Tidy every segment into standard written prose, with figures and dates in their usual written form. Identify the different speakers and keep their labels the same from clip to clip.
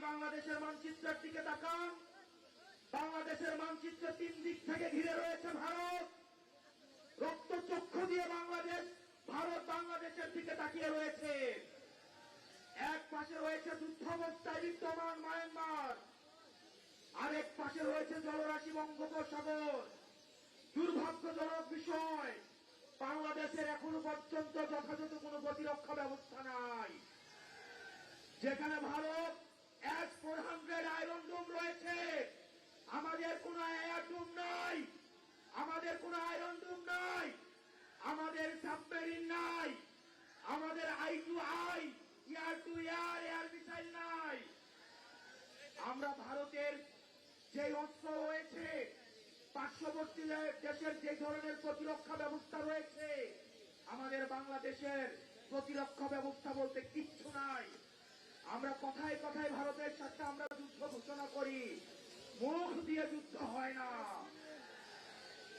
Speaker 1: বাংলাদেশের মানচিত্রের দিকে তাকান। বাংলাদেশের মানচিত্র তিন দিক থেকে ঘিরে রয়েছে ভারত। রক্তচক্ষু দিয়ে ভারত বাংলাদেশের দিকে তাকিয়ে রয়েছে। এক পাশে রয়েছে যুদ্ধাবস্থায় বিদ্যমান মায়ানমার, আরেক পাশে রয়েছে জলরাশি বঙ্গোপসাগর। দুর্ভাগ্যজনক বিষয়, বাংলাদেশের এখনো পর্যন্ত যথাযথ কোনো প্রতিরক্ষা ব্যবস্থা নাই। যেখানে ভারত S-400 আয়রন ডোম রয়েছে, আমাদের কোনো এয়ার ডোম নাই, আমাদের কোনো আয়রন ডোম নাই, আমাদের সাবমেরিন নাই, আমাদের I-2I air two air missile নাই। আমরা ভারতের যে অস্ত্র রয়েছে, পার্শ্ববর্তী দেশের যে ধরনের প্রতিরক্ষা ব্যবস্থা রয়েছে, আমাদের বাংলাদেশের প্রতিরক্ষা ব্যবস্থা বলতে কিচ্ছু নাই। আমরা কথায় কথায় ভারতের সাথে আমরা যুদ্ধ ঘোষণা করি, মুখ দিয়ে যুদ্ধ হয় না।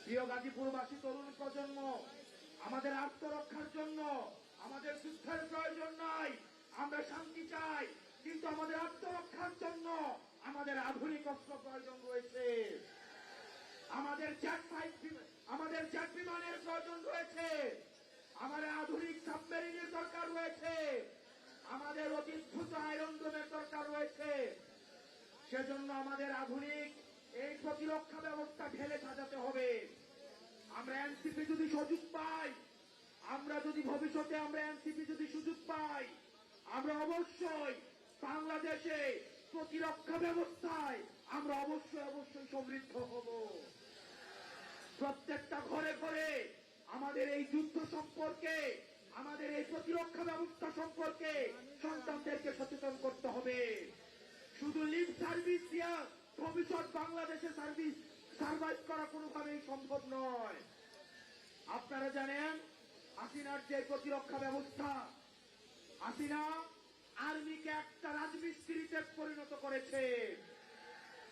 Speaker 1: প্রিয় গাজীপুরবাসী তরুণ প্রজন্ম, আমাদের আত্মরক্ষার জন্য আমাদের যুদ্ধের প্রয়োজন নাই। আমরা শান্তি চাই, কিন্তু আমাদের আত্মরক্ষার জন্য আমাদের আধুনিক অস্ত্র প্রয়োজন রয়েছে। আমাদের জেট বিমানের প্রয়োজন রয়েছে, আমাদের আধুনিক সাবমেরিনের দরকার রয়েছে, আমাদের অতি দ্রুত আয়রন ডোমের দরকার রয়েছে। সেজন্য আমাদের আধুনিক এই প্রতিরক্ষা ব্যবস্থা ঢেলে সাজাতে হবে। আমরা এনসিপি যদি সুযোগ পাই, আমরা যদি ভবিষ্যতে এনসিপি যদি সুযোগ পাই, আমরা অবশ্যই বাংলাদেশে প্রতিরক্ষা ব্যবস্থায় আমরা অবশ্যই সমৃদ্ধ হব। প্রত্যেকটা ঘরে ঘরে আমাদের এই যুদ্ধ সম্পর্কে, আমাদের এই প্রতিরক্ষা ব্যবস্থা সম্পর্কে সন্তানদেরকে সচেতন করতে হবে। শুধু লিপ সার্ভিস দিয়া ভবিষ্যৎ বাংলাদেশে সার্ভাইভ করা কোনোভাবেই সম্ভব নয়। আপনারা জানেন, হাসিনার যে প্রতিরক্ষা ব্যবস্থা, হাসিনা আর্মিকে একটা রাজমিস্ত্রিতে পরিণত করেছে,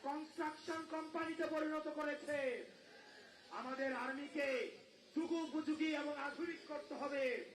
Speaker 1: কনস্ট্রাকশন কোম্পানিতে পরিণত করেছে। আমাদের আর্মিকে যুগোপযোগী এবং আধুনিক করতে হবে।